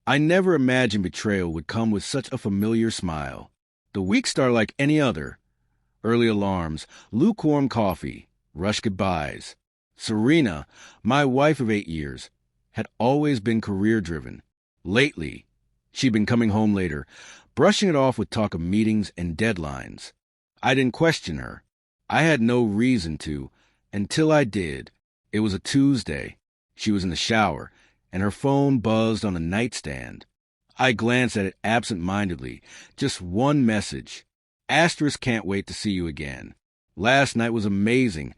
I never imagined betrayal would come with such a familiar smile. The week started like any other. Early alarms, lukewarm coffee, rushed goodbyes. Serena, my wife of 8 years, had always been career-driven. Lately, she'd been coming home later, brushing it off with talk of meetings and deadlines. I didn't question her. I had no reason to, until I did. It was a Tuesday. She was in the shower, and her phone buzzed on the nightstand. I glanced at it absent-mindedly. Just one message. Asterisk can't wait to see you again. Last night was amazing.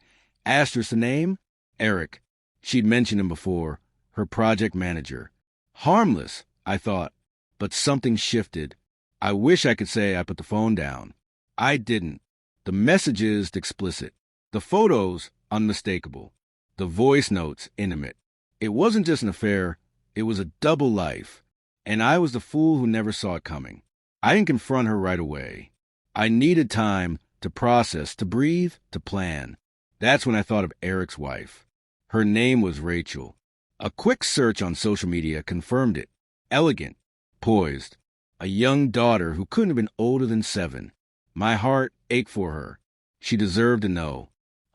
Asterisk the name? Eric. She'd mentioned him before. Her project manager. Harmless, I thought. But something shifted. I wish I could say I put the phone down. I didn't. The messages explicit. The photos unmistakable. The voice notes intimate. It wasn't just an affair. It was a double life. And I was the fool who never saw it coming. I didn't confront her right away. I needed time to process, to breathe, to plan. That's when I thought of Eric's wife. Her name was Rachel. A quick search on social media confirmed it. Elegant, poised. A young daughter who couldn't have been older than 7. My heart ached for her. She deserved to know.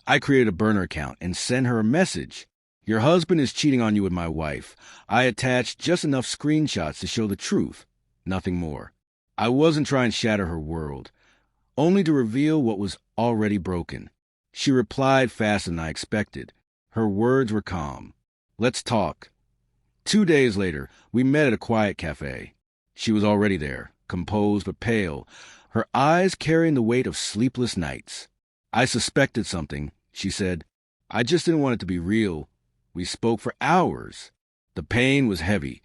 I created a burner account and sent her a message. Your husband is cheating on you with my wife. I attached just enough screenshots to show the truth. Nothing more. I wasn't trying to shatter her world, only to reveal what was already broken. She replied faster than I expected. Her words were calm. Let's talk. 2 days later, we met at a quiet cafe. She was already there, composed but pale, her eyes carrying the weight of sleepless nights. I suspected something, she said. I just didn't want it to be real. We spoke for hours. The pain was heavy,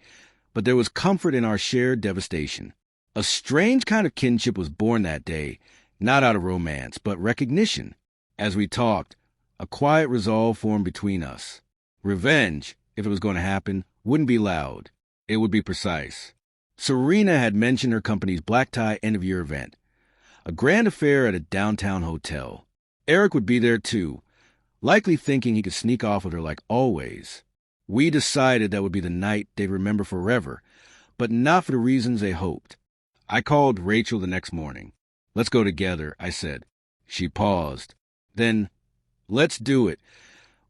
but there was comfort in our shared devastation. A strange kind of kinship was born that day, not out of romance, but recognition. As we talked, a quiet resolve formed between us. Revenge, if it was going to happen, wouldn't be loud. It would be precise. Serena had mentioned her company's black tie end-of-year event, a grand affair at a downtown hotel. Eric would be there too, likely thinking he could sneak off with her like always. We decided that would be the night they'd remember forever, but not for the reasons they hoped. I called Rachel the next morning. Let's go together, I said. She paused. Then, let's do it.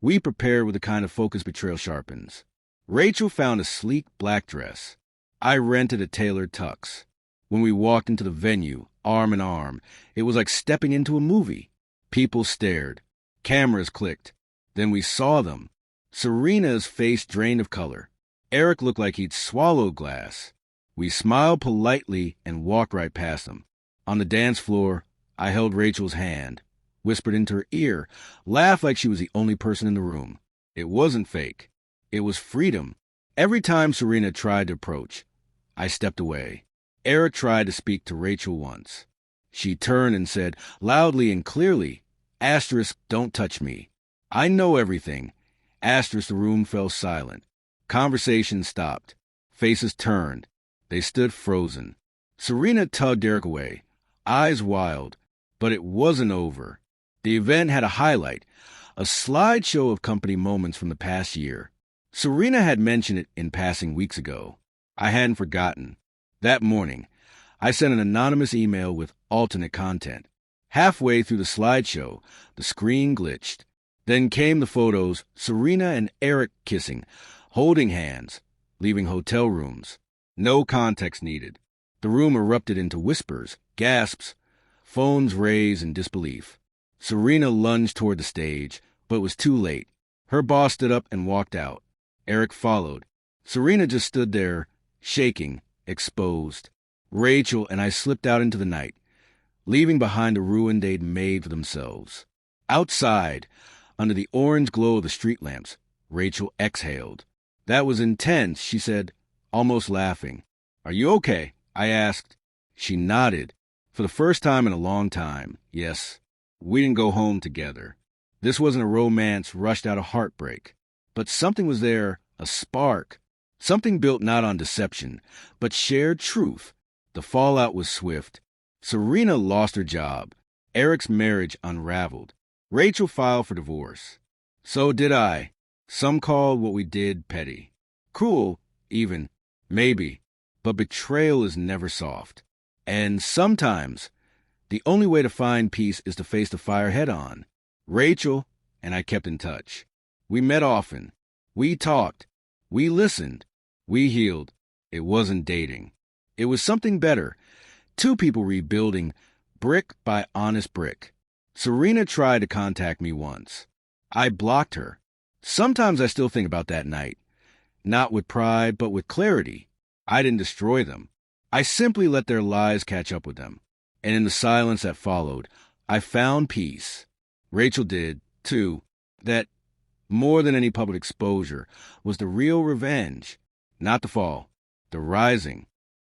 We prepared with the kind of focus betrayal sharpens. Rachel found a sleek black dress. I rented a tailored tux. When we walked into the venue, arm in arm, it was like stepping into a movie. People stared. Cameras clicked. Then we saw them. Serena's face drained of color. Eric looked like he'd swallowed glass. We smiled politely and walked right past them. On the dance floor, I held Rachel's hand, whispered into her ear, laughed like she was the only person in the room. It wasn't fake. It was freedom. Every time Serena tried to approach, I stepped away. Eric tried to speak to Rachel once. She turned and said, loudly and clearly, Asterisk, don't touch me. I know everything. Asterisk, the room fell silent. Conversation stopped. Faces turned. They stood frozen. Serena tugged Eric away, eyes wild, but it wasn't over. The event had a highlight, a slideshow of company moments from the past year. Serena had mentioned it in passing weeks ago. I hadn't forgotten. That morning, I sent an anonymous email with alternate content. Halfway through the slideshow, the screen glitched. Then came the photos, Serena and Eric kissing, holding hands, leaving hotel rooms. No context needed. The room erupted into whispers, gasps, phones raised in disbelief. Serena lunged toward the stage, but was too late. Her boss stood up and walked out. Eric followed. Serena just stood there, shaking, exposed. Rachel and I slipped out into the night, leaving behind the ruin they'd made for themselves. Outside, under the orange glow of the street lamps, Rachel exhaled. That was intense, she said, almost laughing. Are you okay? I asked. She nodded. For the first time in a long time, yes. We didn't go home together. This wasn't a romance rushed out of heartbreak. But something was there, a spark. Something built not on deception, but shared truth. The fallout was swift. Serena lost her job. Eric's marriage unraveled. Rachel filed for divorce. So did I. Some called what we did petty. Cruel, even. Maybe. But betrayal is never soft. And sometimes, the only way to find peace is to face the fire head on. Rachel and I kept in touch. We met often. We talked. We listened. We healed. It wasn't dating. It was something better. Two people rebuilding brick by honest brick. Serena tried to contact me once. I blocked her. Sometimes I still think about that night. Not with pride, but with clarity. I didn't destroy them. I simply let their lies catch up with them. And in the silence that followed, I found peace. Rachel did, too. That, more than any public exposure, was the real revenge. Not the fall, the rising.